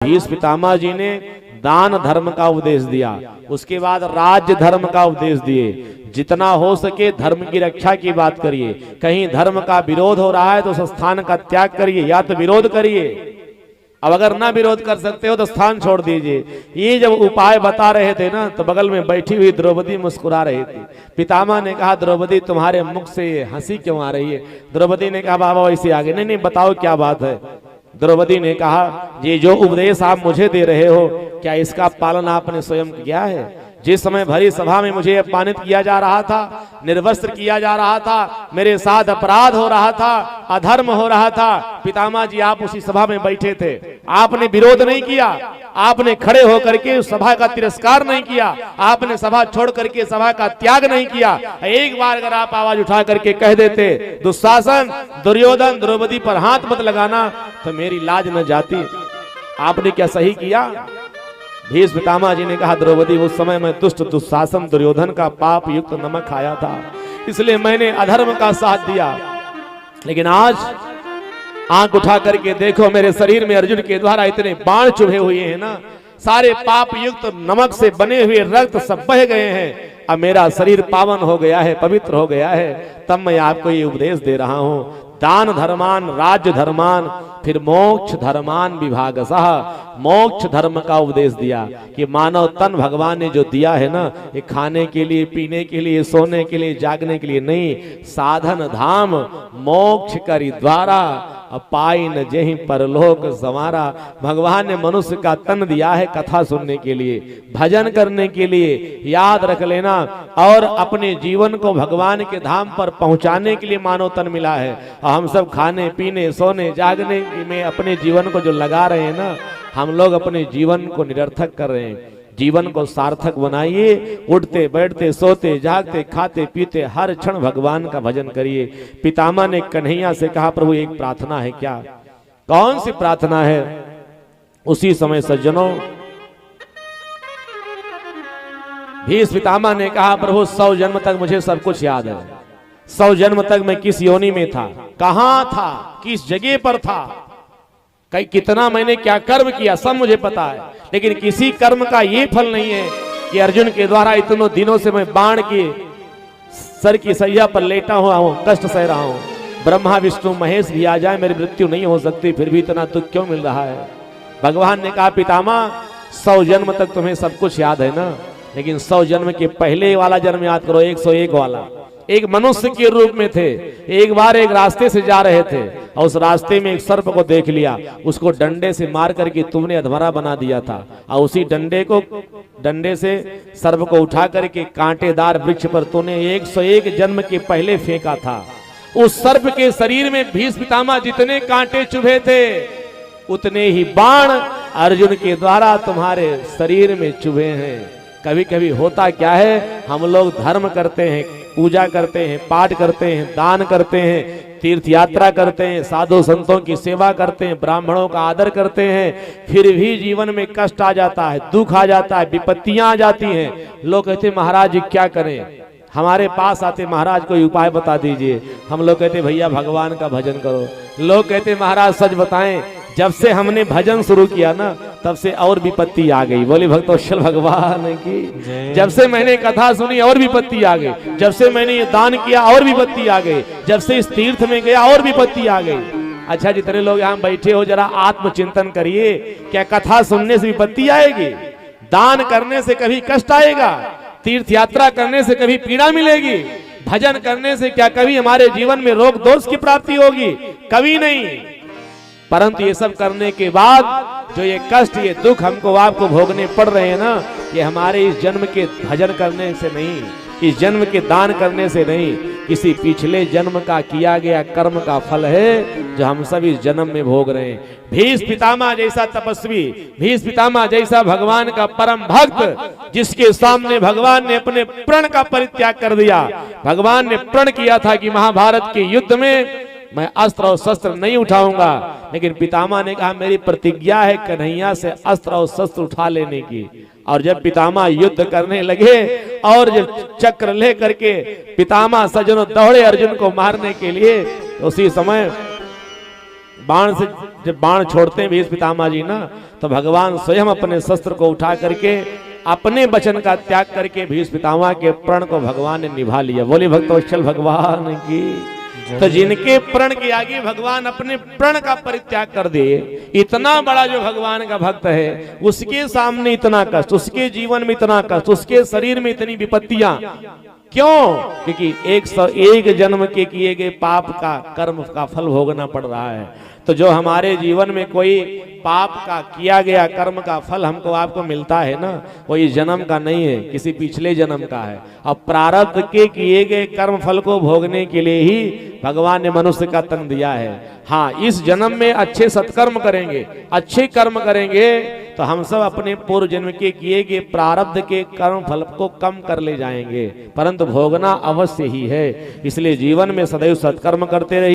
भीष्म पितामह जी ने दान धर्म का उपदेश दिया, उसके बाद राज्य धर्म का उपदेश दिए। जितना हो सके धर्म की रक्षा की बात करिए, कहीं धर्म का विरोध हो रहा है तो उस स्थान का त्याग करिए या तो विरोध करिए, अब अगर ना विरोध कर सकते हो तो स्थान छोड़ दीजिए। ये जब उपाय बता रहे थे ना तो बगल में बैठी हुई द्रौपदी मुस्कुरा रही थी। पितामह ने कहा द्रौपदी तुम्हारे मुख से हंसी क्यों आ रही है? द्रौपदी ने कहा बाबा वैसे आगे नहीं नहीं बताओ क्या बात है। द्रौपदी ने कहा ये जो उपदेश आप मुझे दे रहे हो क्या इसका पालन आपने स्वयं किया है? जिस समय भरी सभा में मुझे अपमानित किया जा रहा था, निर्वस्त्र किया जा रहा था, मेरे साथ अपराध हो रहा था, अधर्म हो रहा था, पितामह जी आप उसी सभा में बैठे थे, आपने विरोध नहीं किया, आपने खड़े होकर के उस सभा का तिरस्कार नहीं किया, आपने सभा छोड़ करके सभा का त्याग नहीं किया। एक बार अगर आप आवाज उठा करके कह देते दुशासन, दुर्योधन, द्रौपदी पर हाथ मत लगाना तो मेरी लाज न जाती। आपने क्या सही किया? भीष्म पितामह जी ने कहा द्रौपदी उस समय मैं दुष्ट दुशासन दुर्योधन का पाप युक्त नमक खाया था, इसलिए मैंने अधर्म का साथ दिया, लेकिन आज आंख उठा करके देखो मेरे शरीर में अर्जुन के द्वारा इतने बाण चुभे हुए हैं ना, सारे पाप युक्त नमक से बने हुए रक्त सब बह गए हैं, अब मेरा शरीर पावन हो गया है, पवित्र हो गया है। तब मैं आपको ये उपदेश दे रहा हूं, दान धर्मान राज्य धर्मान फिर मोक्ष धर्मान विभागसः, मोक्ष धर्म का उपदेश दिया कि मानव तन भगवान ने जो दिया है ना ये खाने के लिए, पीने के लिए, सोने के लिए, जागने के लिए नहीं, साधन धाम मोक्ष करी द्वारा अपाई न जहीं परलोक संवारा। भगवान ने मनुष्य का तन दिया है कथा सुनने के लिए, भजन करने के लिए, याद रख लेना, और अपने जीवन को भगवान के धाम पर पहुंचाने के लिए मानव तन मिला है। और हम सब खाने पीने सोने जागने में अपने जीवन को जो लगा रहे हैं ना, हम लोग अपने जीवन को निरर्थक कर रहे हैं। जीवन को सार्थक बनाइए, उठते बैठते सोते जागते खाते पीते हर क्षण भगवान का भजन करिए। पितामह ने कन्हैया से कहा प्रभु एक प्रार्थना है क्या? कौन सी प्रार्थना है? उसी समय सज्जनों भीष्म पितामह ने कहा प्रभु 100 जन्म तक मुझे सब कुछ याद है, 100 जन्म तक मैं किस योनि में था, कहां था, किस जगह पर था, कई कितना मैंने क्या कर्म किया सब मुझे पता है, लेकिन किसी कर्म का ये फल नहीं है कि अर्जुन के द्वारा इतनों दिनों से मैं बाण के सर की सैया पर लेटा हुआ हूं, कष्ट सह रहा हूं, ब्रह्मा विष्णु महेश भी आ जाए मेरी मृत्यु नहीं हो सकती, फिर भी इतना दुख क्यों मिल रहा है? भगवान ने कहा पितामह 100 जन्म तक तुम्हें सब कुछ याद है ना, लेकिन 100 जन्म के पहले वाला जन्म याद करो, 101 वाला। एक मनुष्य के रूप में थे, एक बार एक रास्ते से जा रहे थे और उस रास्ते में एक सर्प को देख लिया, उसको डंडे से मार करके तुमने अधमरा बना दिया था, और उसी डंडे से सर्प को उठा करके कांटेदार वृक्ष पर तूने 101 जन्म के पहले फेंका था। उस सर्प के शरीर में भीष्म पितामह जितने कांटे चुभे थे उतने ही बाण अर्जुन के द्वारा तुम्हारे शरीर में चुभे हैं। कभी कभी होता क्या है, हम लोग धर्म करते हैं, पूजा करते हैं, पाठ करते हैं, दान करते हैं, तीर्थ यात्रा करते हैं, साधु संतों की सेवा करते हैं, ब्राह्मणों का आदर करते हैं, फिर भी जीवन में कष्ट आ जाता है, दुख आ जाता है, विपत्तियां आ जाती हैं। लोग कहते महाराज जी क्या करें? हमारे पास आते महाराज कोई उपाय बता दीजिए, हम लोग कहते भैया भगवान का भजन करो। लोग कहते महाराज सच बताएं, जब से हमने भजन शुरू किया ना तब से और विपत्ति आ गई। बोले भक्तवत्सल भगवान की, जब से मैंने कथा सुनी और विपत्ति आ गई, जब से मैंने ये दान किया और विपत्ति आ गई, जब से इस तीर्थ में गया और विपत्ति आ गई। अच्छा जितने लोग यहाँ बैठे हो जरा आत्मचिंतन करिए, क्या कथा सुनने से विपत्ति आएगी? दान करने से कभी कष्ट आएगा? तीर्थ यात्रा करने से कभी पीड़ा मिलेगी? भजन करने से क्या कभी हमारे जीवन में रोग दोष की प्राप्ति होगी? कभी नहीं। परंतु ये सब करने के बाद जो ये कष्ट ये दुख हमको आपको भोगने पड़ रहे हैं ना, ये हमारे इस जन्म के भजन करने से नहीं, इस जन्म के दान करने से नहीं, किसी पिछले जन्म का किया गया कर्म का फल है जो हम सब इस जन्म में भोग रहे हैं। भीष्म पितामह जैसा तपस्वी, भीष्म पितामह जैसा भगवान का परम भक्त, जिसके सामने भगवान ने अपने प्रण का परित्याग कर दिया। भगवान ने प्रण किया था कि महाभारत के युद्ध में मैं अस्त्र और शस्त्र नहीं उठाऊंगा, लेकिन पितामह ने कहा मेरी प्रतिज्ञा है कन्हैया से अस्त्र और शस्त्र उठा लेने की। और जब पितामह युद्ध करने लगे और जब चक्र ले करके पितामह सज्जनों दौड़े अर्जुन को मारने के लिए, तो उसी समय बाण से जब बाण छोड़ते हैं भीष्म पितामह जी ना, तो भगवान स्वयं अपने शस्त्र को उठा करके अपने वचन का त्याग करके भीष्म पितामह के प्रण को भगवान ने निभा लिया। बोले भक्तवत्सल भगवान की। तो जिनके प्रण के आगे भगवान अपने प्रण का परित्याग कर दे, इतना बड़ा जो भगवान का भक्त है, उसके सामने इतना कष्ट, उसके जीवन में इतना कष्ट, उसके शरीर में इतनी विपत्तियां क्यों? क्योंकि 101 जन्म के किए गए पाप का कर्म का फल भोगना पड़ रहा है। तो जो हमारे जीवन में कोई पाप का किया गया कर्म का फल हमको आपको मिलता है ना, वो इस जन्म का नहीं है, किसी पिछले जन्म का है। अब प्रारब्ध के किए गए कर्म फल को भोगने के लिए ही भगवान ने मनुष्य का तन दिया है। हाँ, इस जन्म में अच्छे सत्कर्म करेंगे, अच्छे कर्म करेंगे तो हम सब अपने पूर्व जन्म के किए गए प्रारब्ध के कर्म फल को कम कर ले जाएंगे, परंतु भोगना अवश्य ही है। इसलिए जीवन में सदैव सत्कर्म करते रहिए।